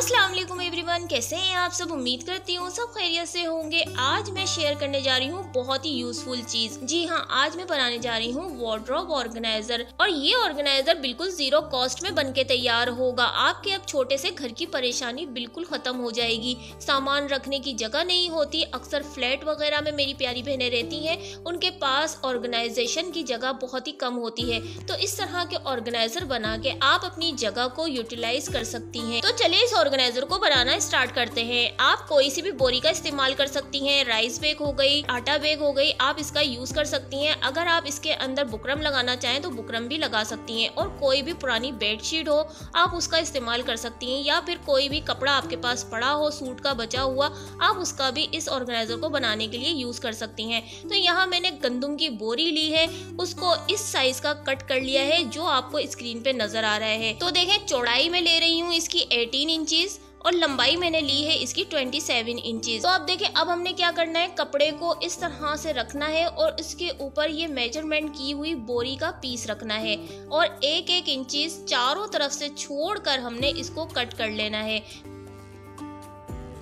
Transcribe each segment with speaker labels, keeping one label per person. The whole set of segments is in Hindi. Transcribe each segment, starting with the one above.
Speaker 1: अस्सलाम वालेकुम एवरीवन, कैसे हैं आप सब। उम्मीद करती हूँ सब खैरियत से होंगे। आज मैं शेयर करने जा रही हूँ बहुत ही यूजफुल चीज। जी हाँ, आज मैं बनाने जा रही हूँ वार्डरोब ऑर्गेनाइजर। और ये ऑर्गेनाइजर बिल्कुल जीरो कॉस्ट में बनके तैयार होगा। आपके अब छोटे से घर की परेशानी बिल्कुल खत्म हो जाएगी। सामान रखने की जगह नहीं होती। अक्सर फ्लैट वगैरह में मेरी प्यारी बहनें रहती हैं, उनके पास ऑर्गेनाइजेशन की जगह बहुत ही कम होती है। तो इस तरह के ऑर्गेनाइजर बना के आप अपनी जगह को यूटिलाइज कर सकती हैं। तो चलिए इस ऑर्गेनाइजर को बनाना स्टार्ट करते हैं। आप कोई सी भी बोरी का इस्तेमाल कर सकती हैं। राइस बैग हो गई, आटा बैग हो गई, आप इसका यूज कर सकती हैं। अगर आप इसके अंदर बुकरम लगाना चाहें तो बुकरम भी लगा सकती हैं। और कोई भी पुरानी बेडशीट हो आप उसका इस्तेमाल कर सकती हैं, या फिर कोई भी कपड़ा आपके पास पड़ा हो सूट का बचा हुआ, आप उसका भी इस ऑर्गेनाइजर को बनाने के लिए यूज कर सकती हैं। तो यहाँ मैंने गंदम की बोरी ली है, उसको इस साइज का कट कर लिया है जो आपको स्क्रीन पे नजर आ रहा है। तो देखें, चौड़ाई में ले रही हूँ इसकी 18 इंचेस और लंबाई मैंने ली है इसकी 27 इंचेस। तो आप देखें, अब हमने क्या करना है, कपड़े को इस तरह से रखना है और इसके ऊपर ये मेजरमेंट की हुई बोरी का पीस रखना है और एक एक इंचेस चारों तरफ से छोड़कर हमने इसको कट कर लेना है।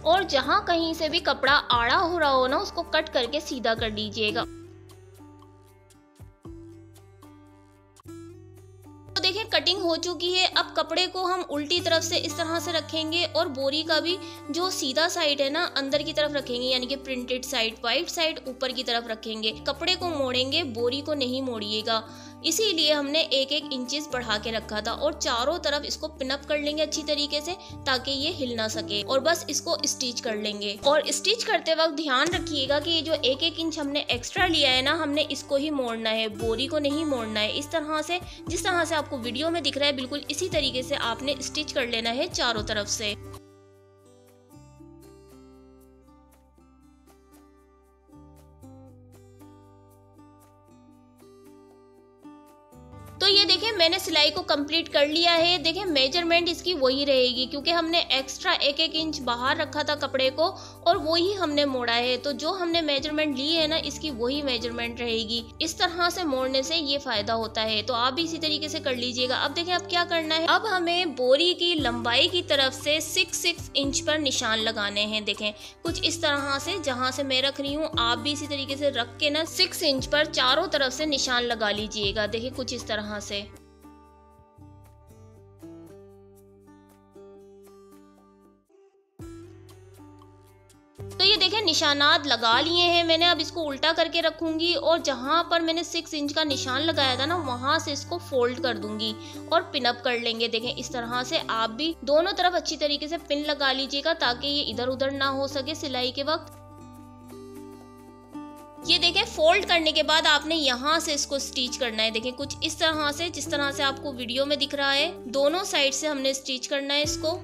Speaker 1: और जहां कहीं से भी कपड़ा आड़ा हो रहा हो ना, उसको कट करके सीधा कर दीजिएगा। तो देखिए, कटिंग हो चुकी है। अब कपड़े को हम उल्टी तरफ से इस तरह से रखेंगे और बोरी का भी जो सीधा साइड है ना अंदर की तरफ रखेंगे, यानी कि प्रिंटेड साइड, वाइट साइड ऊपर की तरफ रखेंगे। कपड़े को मोड़ेंगे, बोरी को नहीं मोड़िएगा। इसीलिए हमने एक एक इंचेस बढ़ा के रखा था। और चारों तरफ इसको पिनअप कर लेंगे अच्छी तरीके से ताकि ये हिल ना सके। और बस इसको स्टिच कर लेंगे। और स्टिच करते वक्त ध्यान रखिएगा कि ये जो एक एक इंच हमने एक्स्ट्रा लिया है ना, हमने इसको ही मोड़ना है, बोरी को नहीं मोड़ना है। इस तरह से, जिस तरह से आपको वीडियो में दिख रहा है, बिल्कुल इसी तरीके से आपने स्टिच कर लेना है चारों तरफ से। तो ये देखें, मैंने सिलाई को कंप्लीट कर लिया है। देखें, मेजरमेंट इसकी वही रहेगी क्योंकि हमने एक्स्ट्रा एक एक इंच बाहर रखा था कपड़े को और वही हमने मोड़ा है। तो जो हमने मेजरमेंट ली है ना, इसकी वही मेजरमेंट रहेगी। इस तरह से मोड़ने से ये फायदा होता है। तो आप भी इसी तरीके से कर लीजिएगा। अब देखें, अब क्या करना है, अब हमें बोरी की लंबाई की तरफ से 6 इंच पर निशान लगाने हैं। देखें, कुछ इस तरह से, जहां से मैं रख रही हूँ आप भी इसी तरीके से रख के ना 6 इंच पर चारों तरफ से निशान लगा लीजिएगा। देखिए, कुछ इस तरह से। तो ये देखें, निशानात लगा लिए हैं मैंने। अब इसको उल्टा करके रखूंगी और जहां पर मैंने 6 इंच का निशान लगाया था ना, वहां से इसको फोल्ड कर दूंगी और पिन अप कर लेंगे। देखें, इस तरह से आप भी दोनों तरफ अच्छी तरीके से पिन लगा लीजिएगा ताकि ये इधर उधर ना हो सके सिलाई के वक्त। ये देखें, फोल्ड करने के बाद आपने यहाँ से इसको स्टिच करना है। देखें, कुछ इस तरह से, जिस तरह से आपको वीडियो में दिख रहा है, दोनों साइड से हमने स्टिच करना है इसको।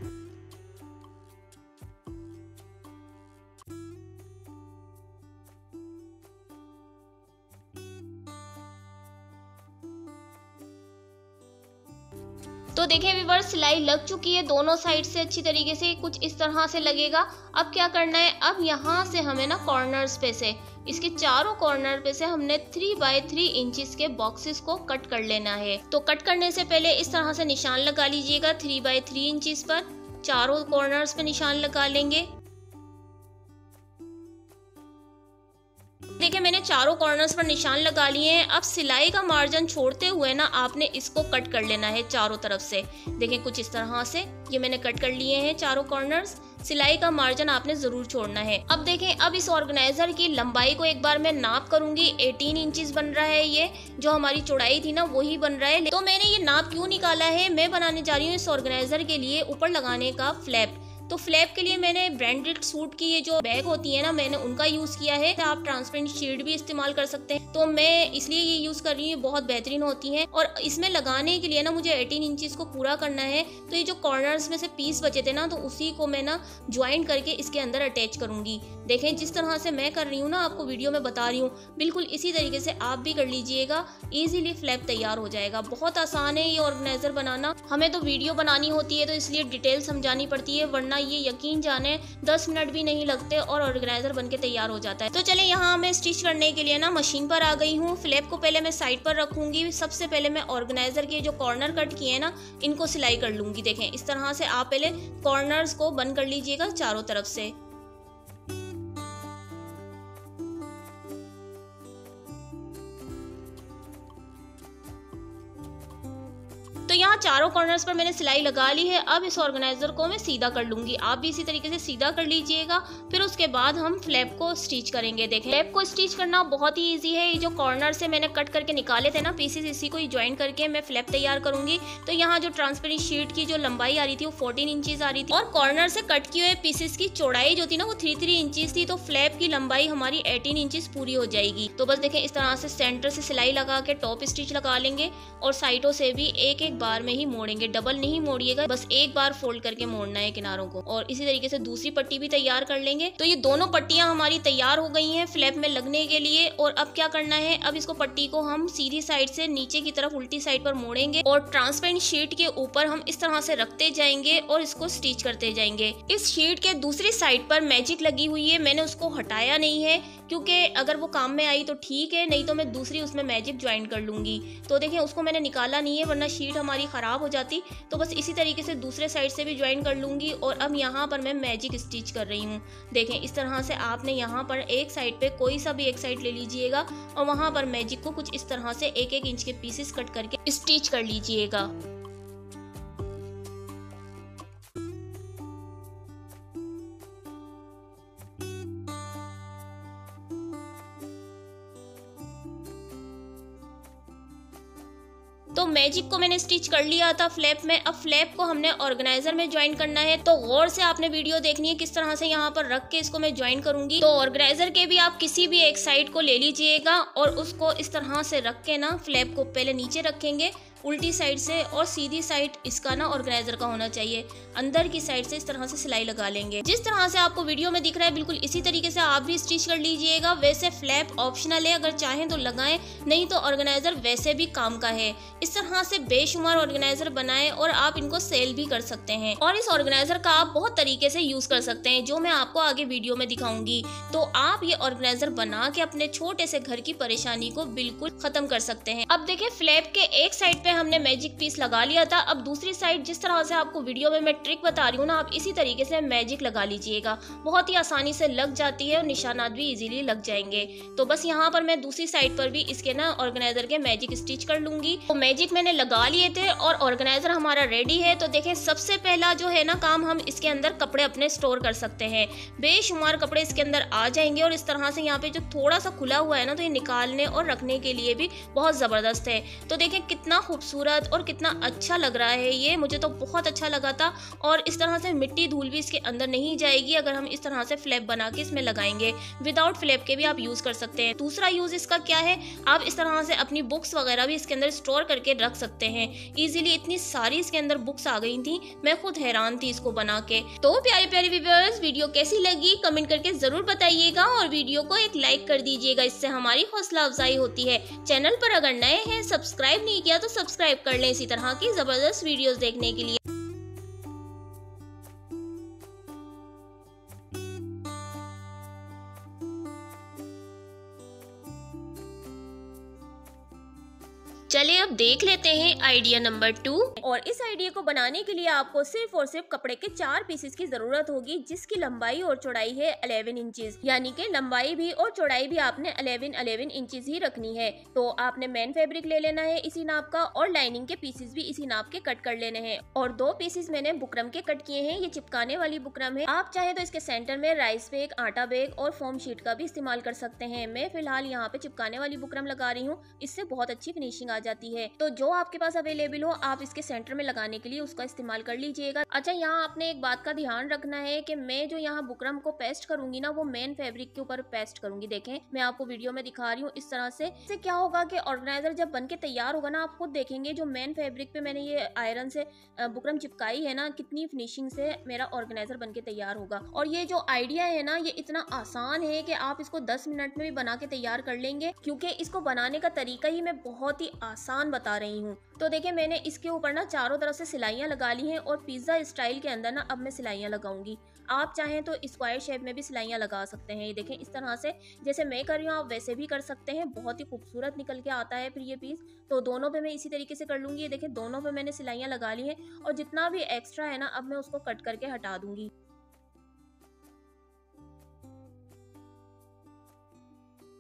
Speaker 1: तो देखें व्यूअर्स, सिलाई लग चुकी है दोनों साइड से अच्छी तरीके से, कुछ इस तरह से लगेगा। अब क्या करना है, अब यहाँ से हमें ना कॉर्नर्स पे से, इसके चारों कॉर्नर पे से हमने 3 बाय 3 इंचेस के बॉक्सेस को कट कर लेना है। तो कट करने से पहले इस तरह से निशान लगा लीजिएगा 3 बाय 3 इंचेस पर, चारों कॉर्नर्स पे निशान लगा लेंगे। देखिए, मैंने चारों कॉर्नर्स पर निशान लगा लिए हैं। अब सिलाई का मार्जिन छोड़ते हुए ना आपने इसको कट कर लेना है चारों तरफ से। देखिए, कुछ इस तरह से ये मैंने कट कर लिए हैं चारों कॉर्नर्स। सिलाई का मार्जिन आपने जरूर छोड़ना है। अब देखें, अब इस ऑर्गेनाइजर की लंबाई को एक बार मैं नाप करूंगी। 18 इंचेस बन रहा है, ये जो हमारी चौड़ाई थी ना वही बन रहा है। तो मैंने ये नाप क्यों निकाला है, मैं बनाने जा रही हूँ इस ऑर्गेनाइजर के लिए ऊपर लगाने का फ्लैप। तो फ्लैप के लिए मैंने ब्रांडेड सूट की ये जो बैग होती है ना, मैंने उनका यूज किया है। आप ट्रांसपेरेंट शीट भी इस्तेमाल कर सकते हैं। तो मैं इसलिए ये यूज कर रही हूँ, बहुत बेहतरीन होती हैं। और इसमें लगाने के लिए ना मुझे 18 इंचेस को पूरा करना है। तो ये जो कॉर्नर्स में से पीस बचे थे ना, तो उसी को मैं ना ज्वाइन करके इसके अंदर अटैच करूंगी। देखें, जिस तरह से मैं कर रही हूँ ना, आपको वीडियो में बता रही हूँ, बिल्कुल इसी तरीके से आप भी कर लीजिएगा। इजीली फ्लैप तैयार हो जाएगा। बहुत आसान है ये ऑर्गेनाइजर बनाना। हमें तो वीडियो बनानी होती है तो इसलिए डिटेल समझानी पड़ती है, वरना करना, ये यकीन जाने 10 मिनट भी नहीं लगते और ऑर्गेनाइजर बनके तैयार हो जाता है। तो चले यहाँ मैं स्टिच करने के लिए ना मशीन पर आ गई हूँ। फ्लैप को पहले मैं साइड पर रखूंगी। सबसे पहले मैं ऑर्गेनाइजर के जो कॉर्नर कट किए हैं ना, इनको सिलाई कर लूंगी। देखें इस तरह से आप पहले कॉर्नर्स को बंद कर लीजिएगा चारों तरफ से। तो यहाँ चारों कॉर्नर्स पर मैंने सिलाई लगा ली है। अब इस ऑर्गेनाइजर को मैं सीधा कर लूंगी। आप भी इसी तरीके से सीधा कर लीजिएगा। फिर उसके बाद हम फ्लैप को स्टिच करेंगे। देखें फ्लैप को स्टिच करना बहुत ही इजी है। ये जो कॉर्नर से मैंने कट करके निकाले थे ना पीसेस, इसी को ज्वाइन करके मैं फ्लैप तैयार करूंगी। तो यहाँ जो ट्रांसपेरेंट शीट की जो लंबाई आ रही थी वो 14 इंचेस आ रही थी और कॉर्नर से कट किए हुए पीसेस की चौड़ाई जो थी ना वो 3 इंचेस थी। तो फ्लैप की लंबाई हमारी 18 इंचेस पूरी हो जाएगी। तो बस देखें इस तरह से सेंटर से सिलाई लगा के टॉप स्टिच लगा लेंगे और साइडों से भी एक एक बार में ही मोड़ेंगे। डबल नहीं मोड़िएगा, बस एक बार फोल्ड करके मोड़ना है किनारों को। और इसी तरीके से दूसरी पट्टी भी तैयार कर लेंगे। तो ये दोनों पट्टियां हमारी तैयार हो गई हैं फ्लैप में लगने के लिए। और अब क्या करना है, अब इसको पट्टी को हम सीधी साइड से नीचे की तरफ उल्टी साइड पर मोड़ेंगे और ट्रांसपेरेंट शीट के ऊपर हम इस तरह से रखते जाएंगे और इसको स्टिच करते जाएंगे। इस शीट के दूसरी साइड पर मैजिक लगी हुई है, मैंने उसको हटाया नहीं है क्योंकि अगर वो काम में आई तो ठीक है, नहीं तो मैं दूसरी उसमें मैजिक ज्वाइन कर लूंगी। तो देखें उसको मैंने निकाला नहीं है वरना शीट हमारी खराब हो जाती। तो बस इसी तरीके से दूसरे साइड से भी ज्वाइन कर लूंगी। और अब यहाँ पर मैं मैजिक स्टिच कर रही हूँ। देखें इस तरह से आपने यहाँ पर एक साइड पे कोई सा भी एक साइड ले लीजिएगा और वहाँ पर मैजिक को कुछ इस तरह से 1-1 इंच के पीसेस कट करके स्टिच कर लीजिएगा। तो मैजिक को मैंने स्टिच कर लिया था फ्लैप में। अब फ्लैप को हमने ऑर्गेनाइजर में ज्वाइन करना है। तो गौर से आपने वीडियो देखनी है किस तरह से यहाँ पर रख के इसको मैं ज्वाइन करूंगी। तो ऑर्गेनाइजर के भी आप किसी भी एक साइड को ले लीजिएगा और उसको इस तरह से रख के ना फ्लैप को पहले नीचे रखेंगे उल्टी साइड से और सीधी साइड इसका ना ऑर्गेनाइजर का होना चाहिए। अंदर की साइड से इस तरह से सिलाई लगा लेंगे। जिस तरह से आपको वीडियो में दिख रहा है बिल्कुल इसी तरीके से आप भी स्टिच कर लीजिएगा। वैसे फ्लैप ऑप्शनल है, अगर चाहें तो लगाएं, नहीं तो ऑर्गेनाइजर वैसे भी काम का है। इस तरह से बेशुमार ऑर्गेनाइजर बनाएं और आप इनको सेल भी कर सकते हैं। और इस ऑर्गेनाइजर का आप बहुत तरीके से यूज कर सकते हैं जो मैं आपको आगे वीडियो में दिखाऊंगी। तो आप ये ऑर्गेनाइजर बना के अपने छोटे से घर की परेशानी को बिल्कुल खत्म कर सकते हैं। अब देखिए फ्लैप के एक साइड पे हमने मैजिक पीस लगा लिया था। अब दूसरी साइड जिस तरह से आपको वीडियो में मैं ट्रिक बता रही हूँ ना, आप इसी तरीके से मैजिक लगा लीजिएगा। बहुत ही आसानी से लग जाती है और निशानात भी इजीली लग जाएंगे। तो बस यहाँ पर मैं दूसरी साइड पर भी इसके ना ऑर्गेनाइजर के मैजिक स्टिच कर लूंगी। तो मैजिक मैंने लगा लिए थे और ऑर्गेनाइजर हमारा रेडी है। तो देखें सबसे पहला जो है ना काम, हम इसके अंदर कपड़े अपने स्टोर कर सकते हैं। बेशुमार कपड़े इसके अंदर आ जाएंगे और इस तरह से यहाँ पे जो थोड़ा सा खुला हुआ है ना, तो ये निकालने और रखने के लिए भी बहुत जबरदस्त है। तो देखें कितना खूबसूरत और कितना अच्छा लग रहा है ये, मुझे तो बहुत अच्छा लगा था। और इस तरह से मिट्टी धूल भी इसके अंदर नहीं जाएगी अगर हम इस तरह से फ्लैप बना के इसमें लगाएंगे। विदाउट फ्लैप के भी आप यूज कर सकते हैं। दूसरा यूज इसका क्या है, आप इस तरह से अपनी बुक्स वगैरह भी इसके अंदर स्टोर करके रख सकते हैं इजीली। इतनी सारी इसके अंदर बुक्स आ गई थी, मैं खुद हैरान थी इसको बना के। तो प्यारे प्यारे व्यूअर्स, वीडियो कैसी लगी कमेंट करके जरूर बताइएगा और वीडियो को एक लाइक कर दीजिएगा, इससे हमारी हौसला अफजाई होती है। चैनल पर अगर नए हैं, सब्सक्राइब नहीं किया तो सब्सक्राइब कर लें इसी तरह की जबरदस्त वीडियोस देखने के लिए। चलिए अब देख लेते हैं आइडिया नंबर 2। और इस आइडिया को बनाने के लिए आपको सिर्फ और सिर्फ कपड़े के 4 पीसेस की जरूरत होगी, जिसकी लंबाई और चौड़ाई है 11 इंचेस, यानी कि लंबाई भी और चौड़ाई भी आपने 11 इंचेस ही रखनी है। तो आपने मेन फैब्रिक ले लेना है इसी नाप का और लाइनिंग के पीसेस भी इसी नाप के कट कर लेने हैं। और 2 पीसेस मैंने बुकरम के कट किए हैं, ये चिपकाने वाली बुकरम है। आप चाहे तो इसके सेंटर में राइस बैग, आटा बैग और फोम शीट का भी इस्तेमाल कर सकते हैं। मैं फिलहाल यहाँ पे चिपकाने वाली बुकरम लगा रही हूँ, इससे बहुत अच्छी फिनिशिंग आ जाती है। तो जो आपके पास अवेलेबल हो आप इसके सेंटर में लगाने के लिए उसका इस्तेमाल कर लीजिएगा। अच्छा, यहाँ आपने एक बात का ध्यान रखना है कि मैं जो यहाँ बुकरम को पेस्ट करूंगी ना, वो मेन फैब्रिक के ऊपर पेस्ट करूंगी। देखें मैं आपको वीडियो में दिखा रही हूँ इस तरह से। इससे क्या होगा कि ऑर्गेनाइजर जब बन के तैयार होगा ना, आप खुद देखेंगे जो मेन फैब्रिक पे मैंने ये आयरन से बुकरम चिपकाई है ना, कितनी फिनिशिंग से मेरा ऑर्गेनाइजर बन के तैयार होगा। और ये जो आइडिया है ना, ये इतना आसान है कि आप इसको 10 मिनट में भी बना के तैयार कर लेंगे, क्योंकि इसको बनाने का तरीका ही मैं बहुत ही आसान बता रही हूँ। तो देखिए मैंने इसके ऊपर ना चारों तरफ से सिलाइयाँ लगा ली हैं और पिज्ज़ा स्टाइल के अंदर ना अब मैं सिलाइयाँ लगाऊंगी। आप चाहें तो स्क्वायर शेप में भी सिलाइयाँ लगा सकते हैं। ये देखें इस तरह से जैसे मैं कर रही हूँ आप वैसे भी कर सकते हैं। बहुत ही खूबसूरत निकल के आता है फिर ये पीस। तो दोनों पे मैं इसी तरीके से कर लूंगी। ये देखें दोनों पे मैंने सिलाइयाँ लगा ली हैं और जितना भी एक्स्ट्रा है ना अब मैं उसको कट करके हटा दूंगी।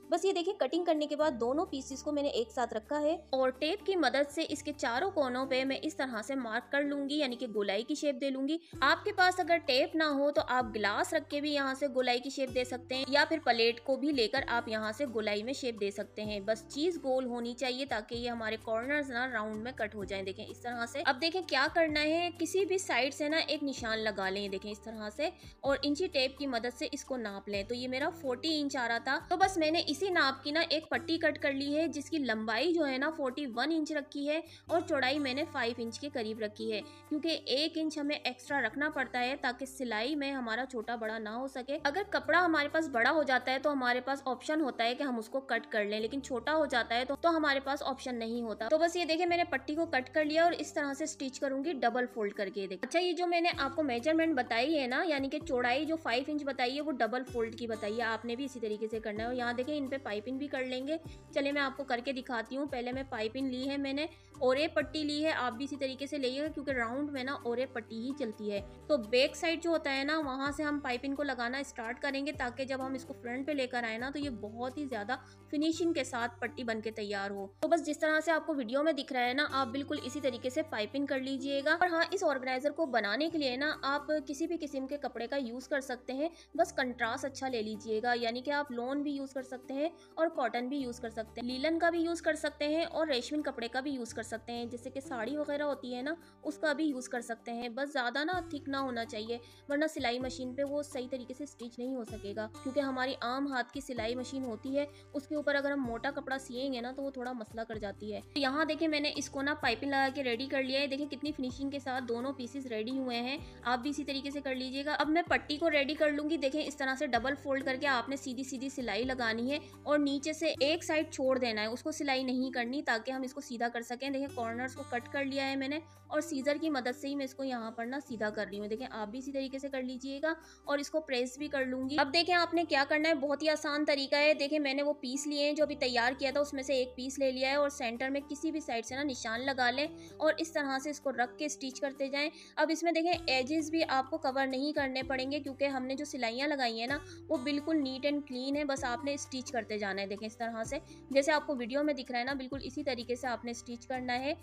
Speaker 1: बस ये देखिए कटिंग करने के बाद दोनों पीसेस को मैंने एक साथ रखा है और टेप की मदद से इसके चारों कोनों पे मैं इस तरह से मार्क कर लूंगी, यानी कि गोलाई की शेप दे लूंगी। आपके पास अगर टेप ना हो तो आप गिलास रख के भी यहाँ से गोलाई की शेप दे सकते हैं या फिर प्लेट को भी लेकर आप यहाँ से गोलाई में शेप दे सकते हैं। बस चीज गोल होनी चाहिए ताकि ये हमारे कॉर्नर्स ना राउंड में कट हो जाए। देखें इस तरह से। अब देखें क्या करना है, किसी भी साइड से ना एक निशान लगा लें। देखें इस तरह से और इंची टेप की मदद से इसको नाप लें। तो ये मेरा 40 इंच आ रहा था, तो बस मैंने इसी नाप की ना एक पट्टी कट कर ली है जिसकी लंबाई जो है ना 41 इंच रखी है और चौड़ाई मैंने 5 इंच के करीब रखी है, क्योंकि 1 इंच हमें एक्स्ट्रा रखना पड़ता है ताकि सिलाई में हमारा छोटा बड़ा ना हो सके। अगर कपड़ा हमारे पास बड़ा हो जाता है तो हमारे पास ऑप्शन होता है कि हम उसको कट कर लें, लेकिन छोटा हो जाता है तो हमारे पास ऑप्शन नहीं होता। तो बस ये देखिए मैंने पट्टी को कट कर लिया और इस तरह से स्टिच करूंगी डबल फोल्ड करके। देखिए अच्छा, ये जो मैंने आपको मेजरमेंट बताई है ना, यानी कि चौड़ाई जो 5 इंच बताई है वो डबल फोल्ड की बताई है, आपने भी इसी तरीके से करना है। और यहाँ देखिए इन पे पाइपिंग भी कर लेंगे। चलिए मैं आपको करके दिखाती हूँ। पहले मैं पाइपिंग ली है मैंने, ओरे पट्टी ली है, आप भी इसी तरीके से लेइएगा क्योंकि राउंड में ना ओरे पट्टी ही चलती है। तो बैक साइड जो होता है ना वहां से हम पाइपिंग को लगाना स्टार्ट करेंगे ताकि जब हम इसको फ्रंट पे लेकर आए ना तो ये बहुत ही ज्यादा फिनिशिंग के साथ पट्टी बन के तैयार हो। तो बस जिस तरह से आपको वीडियो में दिख रहा है ना आप बिल्कुल इसी तरीके से पाइपिंग कर लीजिएगा। और हाँ, इस ऑर्गेनाइजर को बनाने के लिए ना आप किसी भी किस्म के कपड़े का यूज कर सकते हैं, बस कंट्रास्ट अच्छा ले लीजिएगा। यानी कि आप लॉन भी यूज कर सकते हैं और कॉटन भी यूज कर सकते हैं, लीलन का भी यूज कर सकते हैं और रेशमी कपड़े का भी यूज कर सकते हैं, जैसे कि साड़ी वगैरह होती है ना उसका भी यूज कर सकते हैं। बस ज्यादा ना थिक ना होना चाहिए वरना सिलाई मशीन पे वो सही तरीके से स्टिच नहीं हो सकेगा, क्योंकि हमारी आम हाथ की सिलाई मशीन होती है उसके ऊपर अगर हम मोटा कपड़ा सिएंगे ना तो वो थोड़ा मसला कर जाती है। तो यहाँ देखिए मैंने इसको ना पाइपिंग लगा के रेडी कर लिया है। देखिए कितनी फिनिशिंग के साथ दोनों पीसेस रेडी हुए हैं, आप भी इसी तरीके से कर लीजिएगा। अब मैं पट्टी को रेडी कर लूंगी। देखें इस तरह से डबल फोल्ड करके आपने सीधी सीधी सिलाई लगानी है और नीचे से एक साइड छोड़ देना है, उसको सिलाई नहीं करनी ताकि हम इसको सीधा कर सकें। देखिए कॉर्नर्स को कट कर लिया है मैंने और सीजर की मदद से ही मैं इसको यहाँ पर ना सीधा कर रही हूँ। देखें आप भी इसी तरीके से कर लीजिएगा और इसको प्रेस भी कर लूंगी। अब देखें आपने क्या करना है, बहुत ही आसान तरीका है। देखें मैंने वो पीस लिए हैं जो अभी तैयार किया था उसमें से एक पीस ले लिया है और सेंटर में किसी भी साइड से ना निशान लगा लें और इस तरह से इसको रख के स्टिच करते जाएं। अब इसमें देखें एजेस भी आपको कवर नहीं करने पड़ेंगे क्योंकि हमने जो सिलाइयाँ लगाई है ना वो बिल्कुल नीट एंड क्लीन है, बस आपने स्टिच करते जाना है। देखें इस तरह से जैसे आपको वीडियो में दिख रहा है ना बिल्कुल इसी तरीके से आपने स्टिच करना है।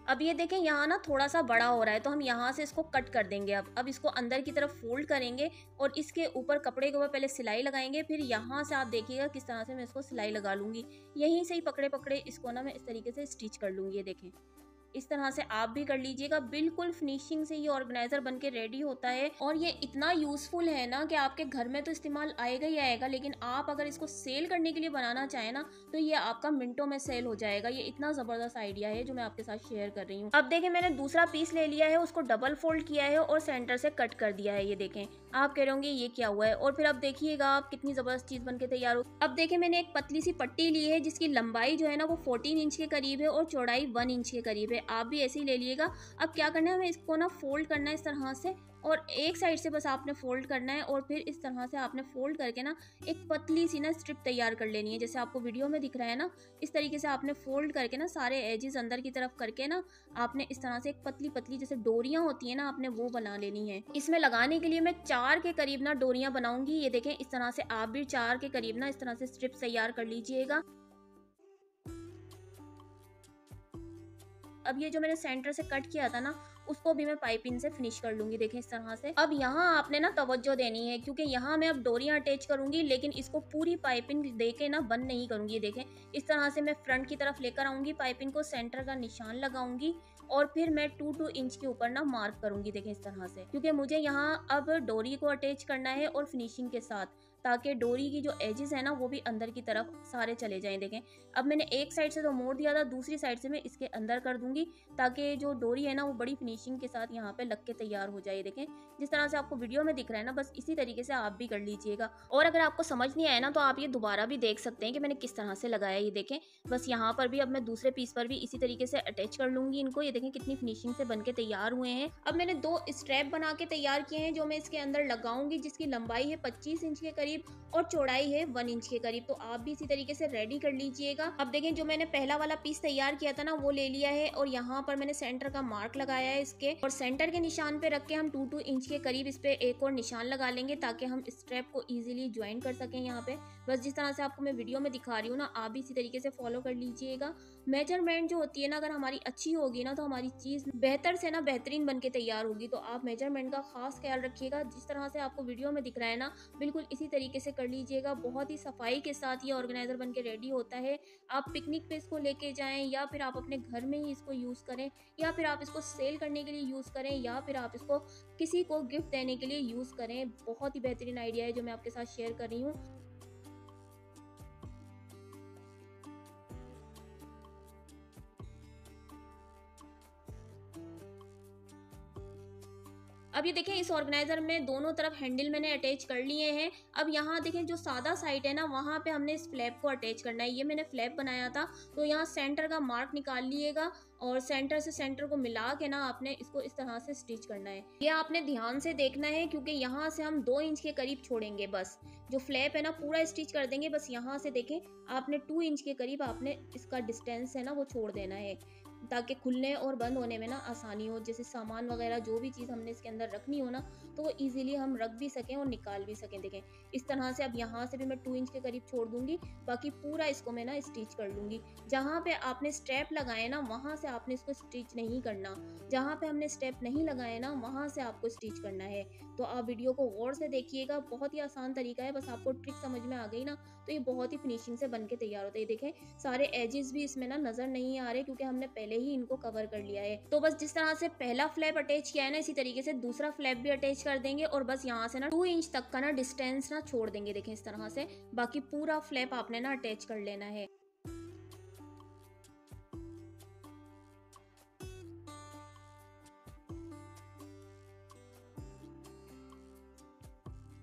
Speaker 1: अब ये देखें यहाँ ना थोड़ा सा बड़ा हो रहा है तो हम यहाँ से इसको कट कर देंगे। अब इसको अंदर की तरफ फोल्ड करेंगे और इसके ऊपर कपड़े के ऊपर पहले सिलाई लगाएंगे, फिर यहाँ से आप देखिएगा किस तरह से मैं इसको सिलाई लगा लूंगी। यहीं से ही पकड़े पकड़े इसको ना मैं इस तरीके से स्टिच कर लूंगी। ये देखें इस तरह से आप भी कर लीजिएगा। बिल्कुल फिनिशिंग से ये ऑर्गेनाइजर बनके रेडी होता है और ये इतना यूजफुल है ना कि आपके घर में तो इस्तेमाल आएगा ही आएगा, लेकिन आप अगर इसको सेल करने के लिए बनाना चाहें ना तो ये आपका मिनटों में सेल हो जाएगा। ये इतना जबरदस्त आइडिया है जो मैं आपके साथ शेयर कर रही हूँ। अब देखें मैंने दूसरा पीस ले लिया है, उसको डबल फोल्ड किया है और सेंटर से कट कर दिया है। ये देखें आप कह रहे होंगे ये क्या हुआ है, और फिर अब देखिएगा आप कितनी जबरदस्त चीज बनके तैयार हो। अब देखें मैंने एक पतली सी पट्टी ली है जिसकी लंबाई जो है ना वो 14 इंच के करीब है और चौड़ाई 1 इंच के करीब है, आप भी ऐसे ही ले लीजिएगा। अब क्या करना है, हमें इसको ना फोल्ड करना है इस तरह से और एक साइड से बस आपने फोल्ड करना है और फिर इस तरह से आपने फोल्ड करके ना एक पतली सी ना स्ट्रिप तैयार कर लेनी है, जैसे आपको वीडियो में दिख रहा है ना इस तरीके से आपने फोल्ड करके ना सारे एजेस अंदर की तरफ करके ना आपने इस तरह से एक पतली पतली जैसे डोरियां होती है ना आपने वो बना लेनी है। इसमें लगाने के लिए मैं 4 के करीब ना डोरियां बनाऊंगी। ये देखें इस तरह से आप भी 4 के करीब ना इस तरह से स्ट्रिप तैयार कर लीजिएगा। अब ये जो मैंने सेंटर से कट किया था ना उसको भी मैं पाइपिंग से फिनिश कर लूंगी। देखें इस तरह से। अब यहाँ आपने ना तवज्जो देनी है क्योंकि यहाँ मैं अब डोरियां अटैच करूंगी लेकिन इसको पूरी पाइपिंग देके ना बंद नहीं करूंगी। देखें इस तरह से मैं फ्रंट की तरफ लेकर आऊंगी, पाइपिंग को सेंटर का निशान लगाऊंगी और फिर मैं 2-2 इंच के ऊपर ना मार्क करूंगी। देखें इस तरह से, क्योंकि मुझे यहाँ अब डोरी को अटैच करना है और फिनिशिंग के साथ, ताकि डोरी की जो एजेस है ना वो भी अंदर की तरफ सारे चले जाएं। देखें अब मैंने एक साइड से तो मोड़ दिया था, दूसरी साइड से मैं इसके अंदर कर दूंगी ताकि जो डोरी है ना वो बड़ी फिनिशिंग के साथ यहाँ पे लग के तैयार हो जाए। देखें जिस तरह से आपको वीडियो में दिख रहा है ना, बस इसी तरीके से आप भी कर लीजिएगा। और अगर आपको समझ नहीं आया ना तो आप ये दोबारा भी देख सकते हैं कि मैंने किस तरह से लगाया। ये देखें बस यहाँ पर भी अब मैं दूसरे पीस पर भी इसी तरीके से अटैच कर लूंगी इनको। ये देखें कितनी फिनिशिंग से बनके तैयार हुए हैं। अब मैंने 2 स्ट्रैप बना के तैयार किए हैं जो मैं इसके अंदर लगाऊंगी, जिसकी लंबाई है 25 इंच के करीब और चौड़ाई है 1 इंच के करीब। तो आप भी इसी तरीके से रेडी कर लीजिएगा। अब देखें जो मैंने पहला वाला पीस तैयार किया था ना वो ले लिया है और यहाँ पर मैंने सेंटर का मार्क लगाया है इसके, और सेंटर के निशान पे रख के हम 2 इंच के करीब इस पे एक और निशान लगा लेंगे ताकि हम स्ट्रैप को इजीली ज्वाइन कर सकें। यहाँ पे बस जिस तरह से आपको मैं वीडियो में दिखा रही हूँ ना, आप भी इसी तरीके से फॉलो कर लीजिएगा। मेजरमेंट जो होती है ना, अगर हमारी अच्छी होगी ना तो हमारी चीज बेहतर से ना बेहतरीन बन के तैयार होगी। तो आप मेजरमेंट का खास ख्याल रखिएगा। जिस तरह से आपको वीडियो में दिख रहा है ना, बिल्कुल इसी तरीके से कर लीजिएगा। बहुत ही सफाई के साथ ये ऑर्गेनाइजर बन के रेडी होता है। आप पिकनिक पे इसको लेके जाएं या फिर आप अपने घर में ही इसको यूज करें, या फिर आप इसको सेल करने के लिए यूज करें, या फिर आप इसको किसी को गिफ्ट देने के लिए यूज करें। बहुत ही बेहतरीन आइडिया है जो मैं आपके साथ शेयर कर रही हूँ। अब ये देखें इस ऑर्गेनाइजर में दोनों तरफ हैंडल मैंने अटैच कर लिए हैं। अब यहाँ देखें जो सादा साइड है ना वहाँ पे हमने इस फ्लैप को अटैच करना है। ये मैंने फ्लैप बनाया था तो यहाँ सेंटर का मार्क निकाल लिएगा और सेंटर से सेंटर को मिला के ना आपने इसको इस तरह से स्टिच करना है। ये आपने ध्यान से देखना है क्योंकि यहाँ से हम 2 इंच के करीब छोड़ेंगे। बस जो फ्लैप है ना पूरा स्टिच कर देंगे। बस यहाँ से देखें आपने 2 इंच के करीब आपने इसका डिस्टेंस है ना वो छोड़ देना है ताकि खुलने और बंद होने में ना आसानी हो। जैसे सामान वगैरह जो भी चीज़ हमने इसके अंदर रखनी हो ना तो वो इजीली हम रख भी सकें और निकाल भी सकें। देखें इस तरह से अब यहाँ से भी मैं 2 इंच के करीब छोड़ दूंगी, बाकी पूरा इसको मैं ना स्टिच कर लूँगी। जहाँ पे आपने स्टेप लगाए ना वहाँ से आपने इसको स्टिच नहीं करना, जहाँ पे हमने स्टेप नहीं लगाए ना वहाँ से आपको स्टिच करना है। तो आप वीडियो को गौर से देखिएगा, बहुत ही आसान तरीका है। बस आपको ट्रिक समझ में आ गई ना तो ये बहुत ही फिनिशिंग से बन के तैयार होता है। देखें सारे एजेस भी इसमें ना नजर नहीं आ रहे क्योंकि हमने पहले ही इनको कवर कर लिया है। तो बस जिस तरह से पहला फ्लैप अटैच किया है ना, इसी तरीके से दूसरा फ्लैप भी अटैच कर देंगे और बस यहाँ से ना 2 इंच तक का ना डिस्टेंस ना छोड़ देंगे। देखें इस तरह से बाकी पूरा फ्लैप आपने ना अटैच कर लेना है।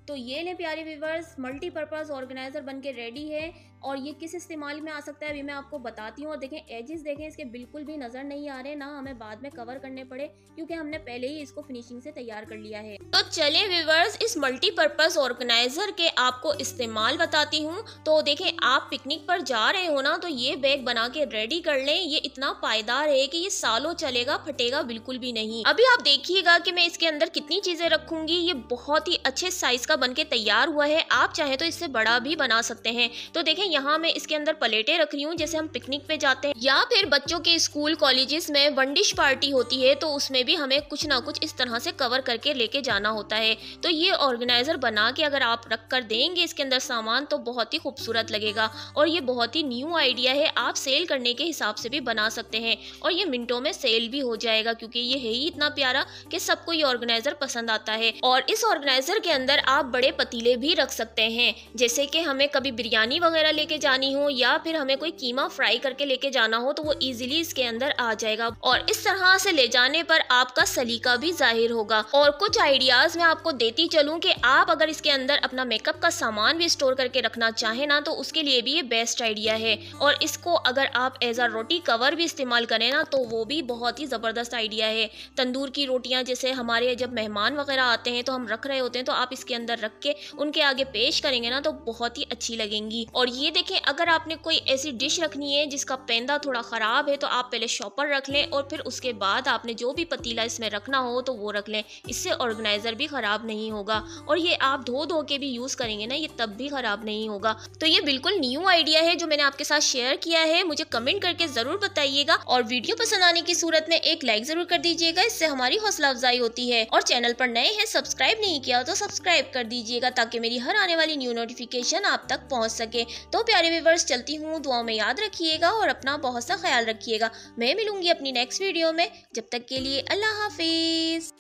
Speaker 1: तो ये ले प्यारे व्यूवर्स, मल्टीपर्पज़ ऑर्गेनाइजर बनके रेडी है। और ये किस इस्तेमाल में आ सकता है अभी मैं आपको बताती हूँ। और देखें एजेस देखें इसके बिल्कुल भी नजर नहीं आ रहे, ना हमें बाद में कवर करने पड़े क्योंकि हमने पहले ही इसको फिनिशिंग से तैयार कर लिया है। तो चलिए व्यूवर्स इस मल्टीपर्पज़ ऑर्गेनाइजर के आपको इस्तेमाल बताती हूँ। तो देखें आप पिकनिक पर जा रहे हो ना तो ये बैग बना के रेडी कर लें। ये इतना पायदार है कि ये सालों चलेगा, फटेगा बिल्कुल भी नहीं। अभी आप देखिएगा कि मैं इसके अंदर कितनी चीजें रखूंगी। ये बहुत ही अच्छे साइज का बनके तैयार हुआ है। आप चाहे तो इससे बड़ा भी बना सकते हैं। तो देखें यहाँ मैं इसके अंदर प्लेटें रख रही हूँ, जैसे हम पिकनिक पे जाते हैं या फिर बच्चों के स्कूल कॉलेजेस में वन डिश पार्टी होती है तो उसमें भी हमें कुछ ना कुछ इस तरह से कवर करके लेके जाना होता है। तो ये ऑर्गेनाइजर बना के अगर आप रख कर देंगे इसके अंदर सामान तो बहुत ही खूबसूरत लगेगा। और ये बहुत ही न्यू आइडिया है, आप सेल करने के हिसाब से भी बना सकते हैं और ये मिनटों में सेल भी हो जाएगा क्योंकि ये है ही इतना प्यारा कि सबको ये ऑर्गेनाइजर पसंद आता है। और इस ऑर्गेनाइजर के अंदर आप बड़े पतीले भी रख सकते हैं, जैसे कि हमें कभी बिरयानी वगैरह लेके जानी हो या फिर हमें कोई कीमा फ्राई करके लेके जाना हो तो वो इजीली इसके अंदर आ जाएगा। और इस तरह से ले जाने पर आपका सलीका भी जाहिर होगा। और कुछ आइडियाज मैं आपको देती चलूं कि आप अगर इसके अंदर अपना मेकअप का सामान भी स्टोर करके रखना चाहें ना तो उसके लिए भी ये बेस्ट आइडिया है। और इसको अगर आप एज अ रोटी कवर भी इस्तेमाल करें ना तो वो भी बहुत ही जबरदस्त आइडिया है। तंदूर की रोटियां जैसे हमारे जब मेहमान वगैरह आते हैं तो हम रख रहे होते हैं तो आप इसके अंदर रख के उनके आगे पेश करेंगे ना तो बहुत ही अच्छी लगेंगी। और ये देखें अगर आपने कोई ऐसी डिश रखनी है जिसका पेंदा थोड़ा ख़राब है तो आप पहले शॉपर रख लें और फिर उसके बाद आपने जो भी पतीला इसमें रखना हो तो वो रख लें। इससे ऑर्गेनाइजर भी ख़राब नहीं होगा और ये आप धो के भी यूज़ करेंगे ना ये तब भी ख़राब नहीं होगा। तो ये बिल्कुल न्यू आइडिया है जो मैंने आपके साथ शेयर किया है। मुझे कमेंट करके ज़रूर बताइएगा और वीडियो पसंद आने की सूरत में एक लाइक ज़रूर कर दीजिएगा, इससे हमारी हौसला अफजाई होती है। और चैनल पर नए हैं सब्सक्राइब नहीं किया तो सब्सक्राइब कर दीजिएगा ताकि मेरी हर आने वाली न्यू नोटिफिकेशन आप तक पहुँच सके। तो प्यारे व्यूअर्स चलती हूँ, दुआओं में याद रखिएगा और अपना बहुत सा ख्याल रखिएगा। मैं मिलूंगी अपनी नेक्स्ट वीडियो में, जब तक के लिए अल्लाह हाफिज।